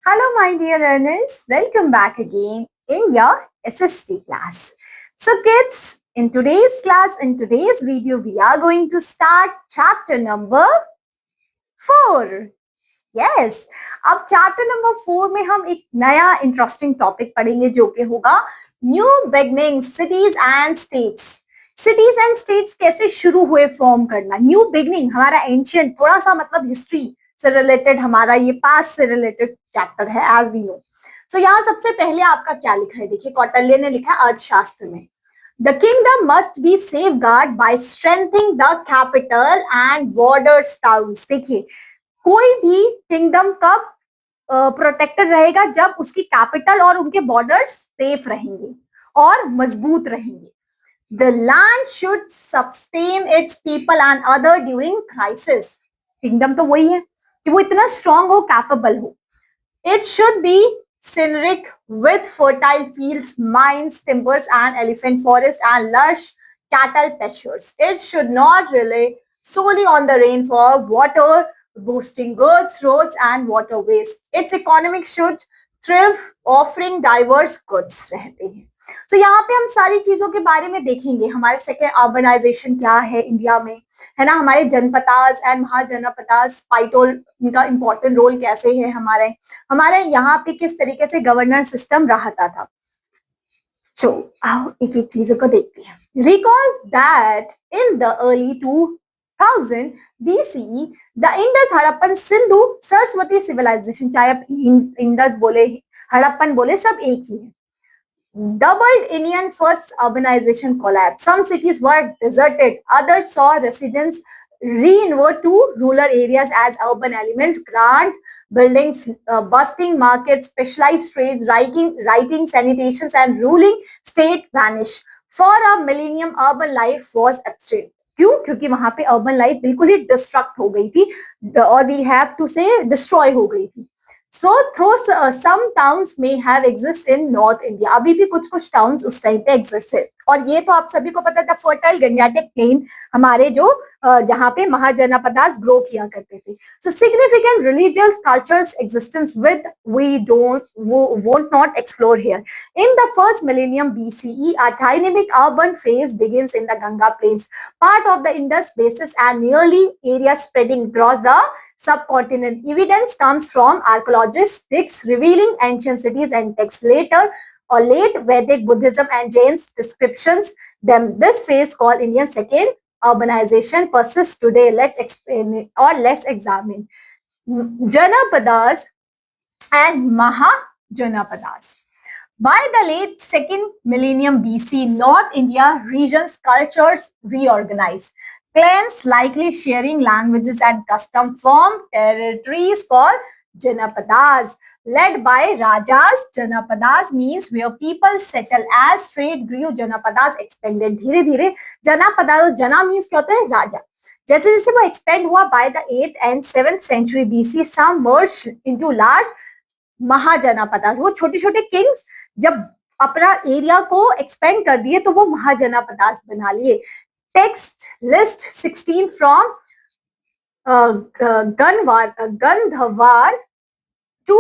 Hello, my dear learners. Welcome back again in your SST class. So, kids, in today's video, we are going to start chapter number 4. Yes, अब chapter number 4 में हम एक नया interesting topic पढ़ेंगे जो कि होगा new beginning cities and states. Cities and states कैसे शुरू हुए फॉर्म करना, न्यू बिगनिंग हमारा एंशियंट थोड़ा सा मतलब हिस्ट्री से रिलेटेड, हमारा ये पास्ट से रिलेटेड चैप्टर है एज वी नो। सो यहाँ सबसे पहले आपका क्या लिखा है, देखिए कौटिल्य ने लिखा है अर्थशास्त्र में the kingdom must be safeguard by strengthening the capital and borders towns. देखिए कोई भी किंगडम कब प्रोटेक्टेड रहेगा, जब उसकी कैपिटल और उनके बॉर्डर्स सेफ रहेंगे और मजबूत रहेंगे। The land should sustain it's people and other during crisis. Kingdom तो वही है कि वो इतना स्ट्रांग हो, कैपेबल हो। It should be scenic with fertile fields, mines, timbers, and elephant forests and lush cattle pastures. It should not rely solely on the rain for water, boosting goods, roads, and waterways. Its economic should thrive, offering diverse goods रहते हैं। तो यहाँ पे हम सारी चीजों के बारे में देखेंगे, हमारे सेकेंड अर्बनाइजेशन क्या है इंडिया में, है ना, हमारे जनपदास एंड महाजनपदास पाइटोल, इनका इंपॉर्टेंट रोल कैसे है, हमारे हमारे यहाँ पे किस तरीके से गवर्नेंस सिस्टम रहता था। तो आओ एक एक चीजों को देखते हैं। Recall that in the early 2000 BCE the Indus Harappan Sindhu Saraswati civilisation, चाहे आप इंडस बोले हड़प्पन बोले सब एक ही है। Doubled Indian first urbanization collapse. Some cities were deserted, others saw residents reinvert to rural areas as urban elements, grand buildings, bustling markets, specialized trades, writing, sanitations, and ruling state vanish. For a millennium, urban life was absent. क्यों? क्योंकि वहां पे urban life बिल्कुल ही destruct हो गई थी, और we have to से डिस्ट्रॉय हो गई थी। So though some towns may have exist in North India, अभी भी कुछ कुछ towns उस टाइम पे exist है। और ये तो आप सभी को पता था, फर्टाइल गंगेटिक प्लेन हमारे जो जहाँ पे महाजनपदास ग्रो किया करते थे। So significant religious cultures existence with we won't not explore here. In the first millennium BCE, a dynamic urban phase begins in the Ganga plains, part of the Indus basin and nearly area spreading across the subcontinent. Evidence comes from archaeologists revealing ancient cities and texts later or late Vedic Buddhism and Jain's descriptions. Then this phase called Indian second urbanization persists today. Let's explain it, or let's examine Janapadas and Mahajanapadas. By the late second millennium BC, North India region's cultures reorganized. Clans likely sharing languages and custom formed territories called Janapadas, led by Rajas. Janapadas means where people settle. As trade grew, Janapadas expanded. धीरे धीरे Janapadas, Jana means क्या होता है, राजा। जैसे जैसे वो expand हुआ, by the 8th and 7th century BC, some merged into large महाजनापदास। वो छोटे छोटे किंग्स जब अपना एरिया को एक्सपेंड कर दिए तो वो महाजनापदास बना लिए। Text list 16 from Gandhara to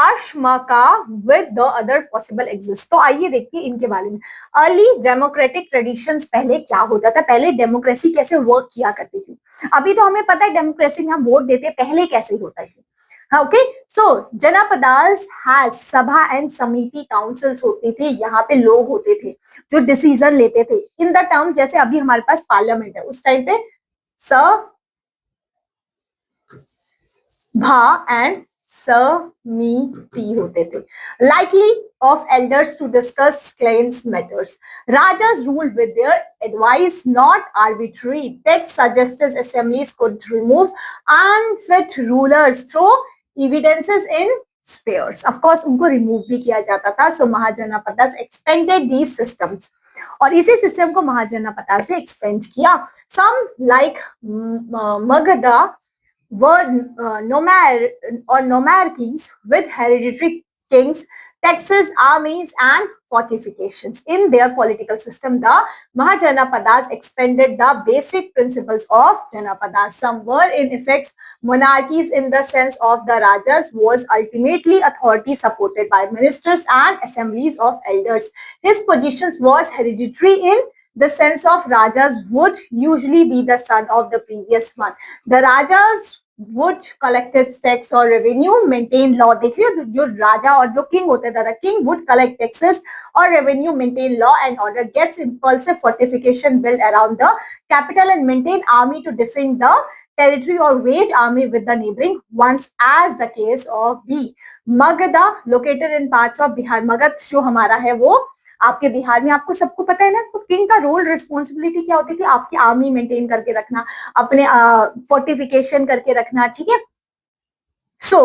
Ashmaka with the other possible exist. तो आइए देखिए इनके बारे में। अर्ली डेमोक्रेटिक ट्रेडिशंस, पहले क्या होता था, पहले डेमोक्रेसी कैसे वर्क किया करती थी। अभी तो हमें पता है डेमोक्रेसी में हम वोट देते, पहले कैसे होता है। ओके, सो जनपदास हैज सभा एंड समिति काउंसिल्स होती थी, यहाँ पे लोग होते थे जो डिसीजन लेते थे इन द टर्म, जैसे अभी हमारे पास पार्लियामेंट है, उस टाइम पे सभा एंड समिति होते थे, likely of elders to discuss claims matters. Rajas ruled with their advice, not arbitrary. Text suggested assemblies could remove unfit rulers through evidences in spares. Of course, उनको रिमूव भी किया जाता था. So महाजनापदास expanded these systems. और इसी system को महाजनापदास से expand किया. Some like Magadha were nomarchies with hereditary kings, taxes, armies, and fortifications. In their political system, the Mahajanapadas expanded the basic principles of Janapadas. Some were in effect monarchies in the sense of the Rajas was ultimately authority supported by ministers and assemblies of elders. His positions was hereditary in the sense of Rajas would usually be the son of the previous one. The Rajas would collected tax or revenue, maintain law. देखिए जो राजा और जो king होते थे, the king would collect taxes or revenue, maintain law and order, gets impulsive fortification built around the capital and maintain army to defend the territory or wage army with the neighboring ones, as the case of B. Magadha, located in parts of Bihar. Magadh जो हमारा है वो आपके बिहार में, आपको सबको पता है ना. तो किंग का रोल रिस्पॉन्सिबिलिटी क्या होती थी? आपकी आर्मी मेंटेन करके रखना, अपने फोर्टिफिकेशन करके रखना. ठीक है. सो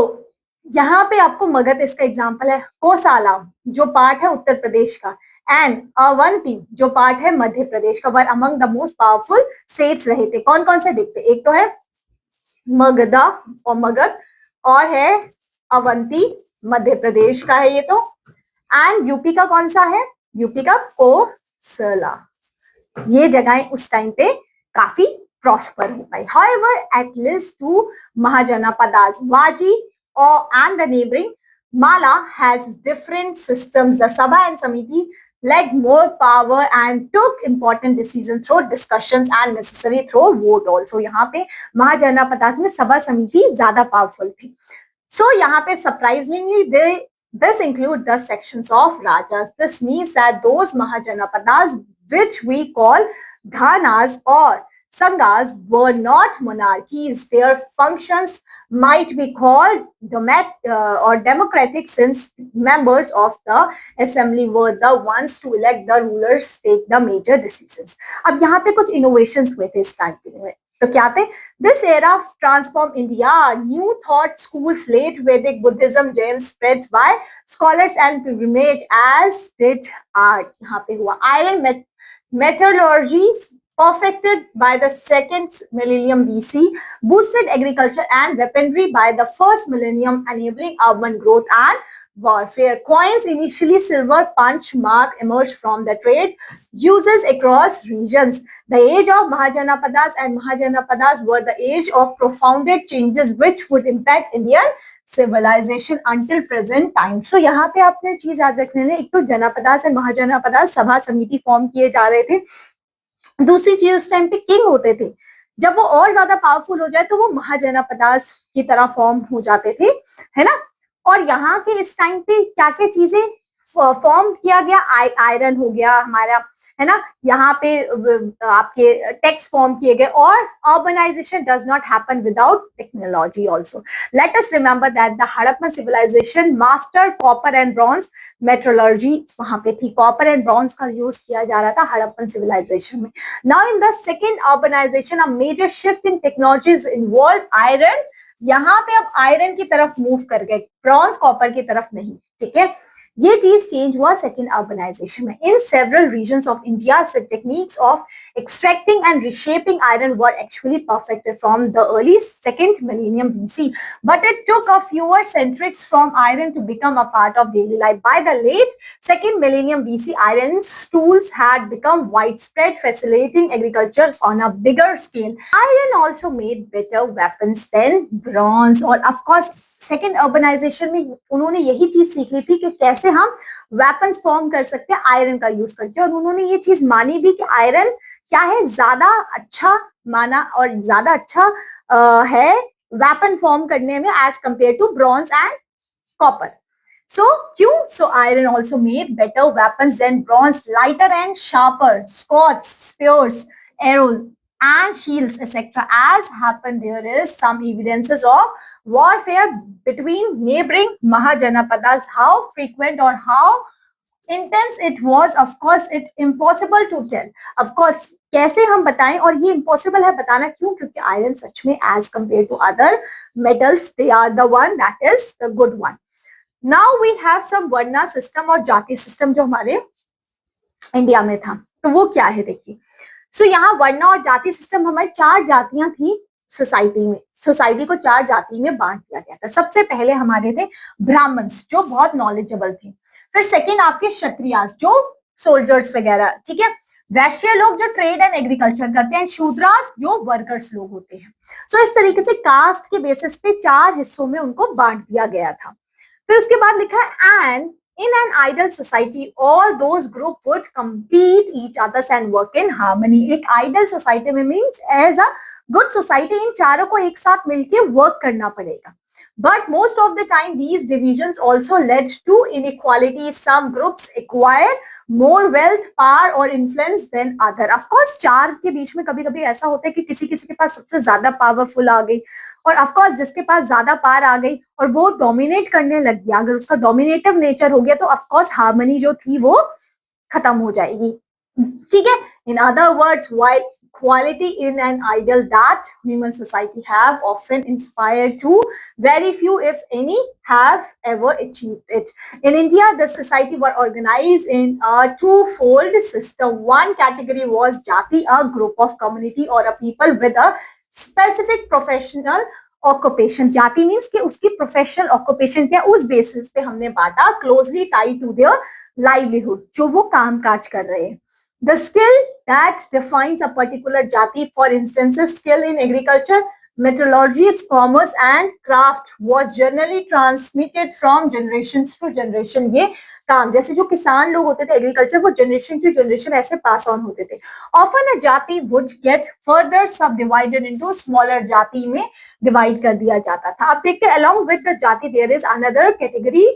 यहाँ पे आपको मगध इसका एग्जांपल है. कोसाला जो पार्ट है उत्तर प्रदेश का, एंड अवंती जो पार्ट है मध्य प्रदेश का, were among the most powerful states रहे थे. कौन कौन से देखते? एक तो है मगधा और मगध, और है अवंती मध्य प्रदेश का है ये तो, एंड यूपी का कौन सा है? यूपी का कोसला. ये जगहें उस टाइम पे काफी प्रॉस्पर हो पाई. However, at least two Mahajanapadas, Vaji and the neighboring Mala, has different systems. The Sabha and Samiti led more power and took important decisions through discussions and necessary through vote also. यहाँ पे महाजनापदास में सभा समिति ज्यादा powerful थी. So यहाँ पे surprisingly this include the sections of Rajas. This means that those Mahajanapadas which we call Dhanas or Sanghas were not monarchies. Their functions might be called democratic, since members of the assembly were the ones to elect the rulers, take the major decisions. अब यहाँ पे कुछ innovations हुए थे इस time पे. तो क्या थे? This era transformed India. New thought schools, late Vedic Buddhism, Jain spreads by scholars and pilgrimage, as did art. यहाँ पे हुआ. Iron metallurgy, perfected by the second millennium BC, boosted agriculture and weaponry by the first millennium, enabling urban growth and warfare. Coins, initially silver punch mark, emerged from the trade uses across regions. The age of Mahajanapadas and Mahajanapadas were the age of profound changes which would impact Indian civilization until present time. So यहाँ पे आपने चीज याद रखने में, एक तो जनापदास और महाजनापदास सभा समिति फॉर्म किए जा रहे थे. दूसरी चीज उस टाइम पे किंग होते थे, जब वो और ज्यादा पावरफुल हो जाए तो वो महाजनापदास की तरह फॉर्म हो जाते थे, है ना. और यहाँ के इस टाइम पे क्या क्या चीजें फॉर्म किया गया? आयरन हो गया हमारा, है ना. यहाँ पे आपके टैक्स फॉर्म किए गए. और urbanisation does not happen without technology also. Let us remember that the Harappan civilisation master copper and bronze metrology वहां पे थी. कॉपर एंड ब्रॉन्ज का यूज किया जा रहा था हड़प्पन सिविलाइजेशन में. Now in the second urbanisation a major shift in technologies involve iron. यहाँ पे अब आयरन की तरफ मूव कर गए, ब्रॉन्ज कॉपर की तरफ नहीं. ठीक है. ये चीज चेंज हुआ सेकेंड अर्बनाइजेशन में. In several regions of India techniques of extracting and reshaping iron were actually perfected from the early second millennium BC, but it took a fewer centuries from iron to become a part of daily life. By the late second millennium BC, iron tools had become widespread, facilitating agriculture on a bigger scale. Iron also made better weapons than bronze. और of course second urbanisation में उन्होंने यही चीज सीख ली थी कि कैसे हम वेपन्स फॉर्म कर सकते हैं आयरन का यूज करके. और उन्होंने ये चीज मानी भी कि आयरन क्या है, ज्यादा अच्छा माना और ज्यादा अच्छा है वेपन फॉर्म करने में as compare to bronze and copper. So क्यों? So iron also made better weapons than bronze, lighter and sharper, swords, spears, arrows, and shields, etc. As happened, there is some evidences of warfare between neighboring Mahajanapadas. How frequent or how intense it was, of course, it's impossible to tell. Of course, कैसे हम बताएं? और ये impossible है बताना. क्यों? क्योंकि iron सच में as compared to other metals, they are the one that is the good one. Now we have some वर्णा सिस्टम और जाति सिस्टम जो हमारे इंडिया में था. तो वो क्या है देखिए. सो यहाँ वर्णा और जाति सिस्टम हमारी चार जातियां थी सोसाइटी में, सोसाइटी को 4 जाति में बांट दिया गया था। सबसे पहले हमारे थे ब्राह्मण्स जो बहुत नॉलेजेबल थे, फिर सेकंड आपके क्षत्रियास जो सोल्जर्स वगैरह, ठीक है, वैश्य लोग जो ट्रेड एंड एग्रीकल्चर करते हैं, शूद्रास जो वर्कर्स लोग होते हैं। तो इस तरीके से कास्ट के बेसिस पे 4 हिस्सों में उनको बांट दिया गया था। फिर उसके बाद लिखा है and in an ideal society all those group would compete each others and work in harmony। एक ideal society में means as a good society इन चारों को एक साथ मिलके वर्क करना पड़ेगा। But most of the time these divisions also led to inequality। Some groups acquire more wealth, power or influence than other। Of course चार के बीच में कभी कभी ऐसा होता है कि किसी किसी के पास सबसे ज्यादा पावरफुल आ गई, और ऑफकोर्स जिसके पास ज्यादा पावर आ गई और वो डोमिनेट करने लग गया, अगर उसका डोमिनेटिव नेचर हो गया तो ऑफकोर्स हार्मनी जो थी वो खत्म हो जाएगी, ठीक है। In other words while quality in an ideal that human society have often inspired to, very few if any have ever achieved it। In India the society were organized in a twofold system। One category was jati, a group of community or a people with a specific professional occupation। जाति means कि उसकी professional occupation क्या, उस basis पे हमने बांटा, closely tied to their livelihood, जो वो काम काज कर रहे हैं। The skill that defines a particular jati, for instance, skill in agriculture, metallurgy, commerce and craft was generally transmitted from generations to generation। ये काम जैसे जो किसान लोग होते थे एग्रीकल्चर, वो जनरेशन टू जनरेशन ऐसे पास ऑन होते थे। Often a jati would get further subdivided into smaller जाति में डिवाइड कर दिया जाता था। अब देखते हैं along with the jati there is another category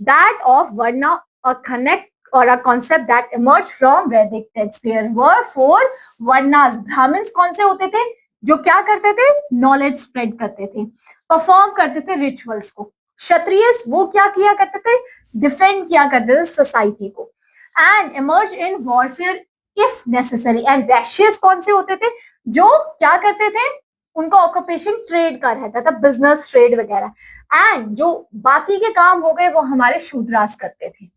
that of varna, a connect or a concept that emerged from Vedic texts। There were 4 varnas। Brahmins कौन से होते थे, जो क्या करते थे, नॉलेज स्प्रेड करते थे, परफॉर्म करते थे रिचुअल्स को। क्षत्रियस वो क्या किया करते थे, डिफेंड किया करते थे सोसाइटी को, and emerge in warfare if necessary। And Vaishyas कौन से होते थे, जो क्या करते थे, उनका ऑक्यूपेशन ट्रेड का रहता था, बिजनेस ट्रेड वगैरह, एंड जो बाकी के काम हो गए वो हमारे शूद्रास करते थे।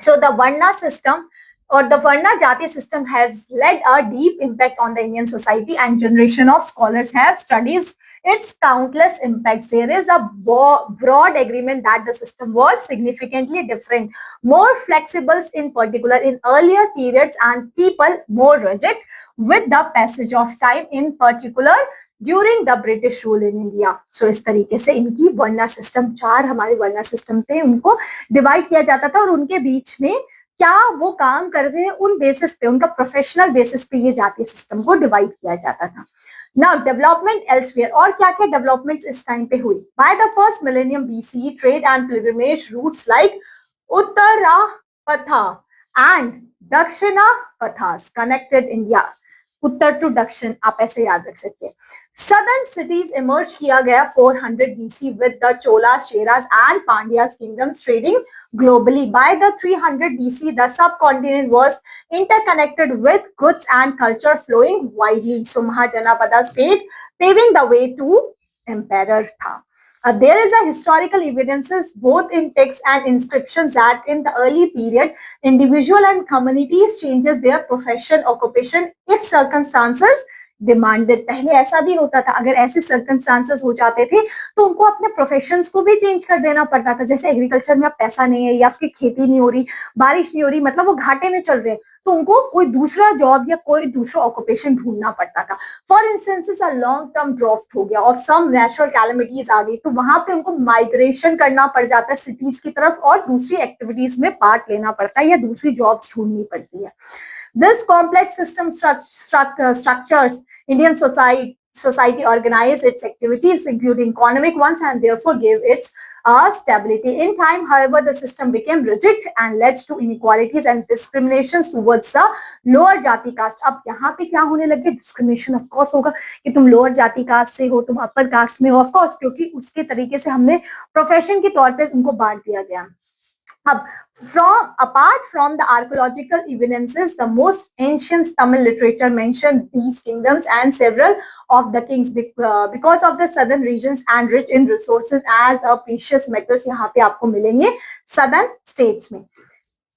So the Varna system or the Varna Jati system has led a deep impact on the Indian society, and generation of scholars have studied its countless impacts। There is a broad agreement that the system was significantly different, more flexible in particular in earlier periods, and people more rigid with the passage of time, in particular during the British rule in India. So इस तरीके से इनकी वर्ना system, 4 हमारे वर्ना system थे, उनको divide किया जाता था, और उनके बीच में क्या वो काम कर रहे हैं उन बेसिस पे, उनका प्रोफेशनल बेसिस पे ये जातीय सिस्टम को डिवाइड किया जाता था। नाउ डेवलपमेंट एल्सवेयर, और क्या क्या डेवलपमेंट इस टाइम पे हुई। By the first millennium BC trade and pilgrimage routes like Uttarapatha and Dakshinapathas connected India. उत्तर टू दक्षिण आप ऐसे याद रख सकते हैं। Southern cities emerged किया गया 400 BC with the Cholas, Cheras and Pandyas kingdoms trading globally। By the 300 BC, the subcontinent was interconnected with goods and culture flowing widely। So Mahajanapadas fate paving the way to emperor था। There is a historical evidences both in texts and inscriptions that in the early period individual and communities changes their profession occupation if circumstances demanded. पहले ऐसा भी होता था, अगर ऐसे circumstances हो जाते थे तो उनको अपने प्रोफेशंस को भी चेंज कर देना पड़ता था। जैसे एग्रीकल्चर में अब पैसा नहीं है, या उसकी खेती नहीं हो रही, बारिश नहीं हो रही, मतलब वो घाटे में चल रहे हैं, तो उनको कोई दूसरा जॉब या कोई दूसरा ऑक्यूपेशन ढूंढना पड़ता था। For instances a long term draught हो गया और सम नेचुरल कैलेमिटीज आ गई, तो वहां पे उनको माइग्रेशन करना पड़ जाता है सिटीज की तरफ, और दूसरी एक्टिविटीज में पार्ट लेना पड़ता है या दूसरी जॉब्स ढूंढनी पड़ती है। This complex system structures Indian society organize its activities, including economic ones, and therefore gave its stability. In time, however, the system became rigid and led to inequalities and discriminations towards the lower jati caste। अब यहाँ पे क्या होने लगे, discrimination of course होगा कि तुम lower जाति कास्ट से हो, तुम अपर कास्ट में हो, ऑफ कोर्स, क्योंकि उसके तरीके से हमने प्रोफेशन के तौर पे उनको बांट दिया गया। अब apart from the archaeological evidences, the most ancient Tamil literature mentioned these kingdoms and several of the kings because of the southern regions and rich in resources as a precious metals यहाँ पे आपको मिलेंगे southern states में।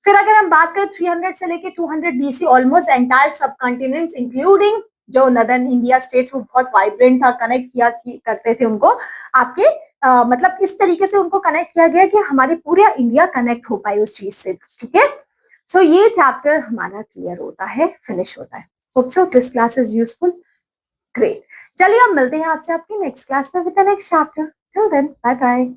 फिर अगर हम बात करें 300 से लेके 200 BC, almost entire subcontinents including जो नदर्न इंडिया स्टेट्स वो बहुत वाइब्रेंट था, कनेक्ट किया करते थे उनको आपके मतलब इस तरीके से उनको कनेक्ट किया गया कि हमारे पूरा इंडिया कनेक्ट हो पाए उस चीज से, ठीक है। सो ये चैप्टर हमारा क्लियर होता है, फिनिश होता है। Hope so this class is useful. Great, चलिए अब मिलते हैं आपसे आपकी नेक्स्ट क्लास में with the next chapter. Till then bye bye.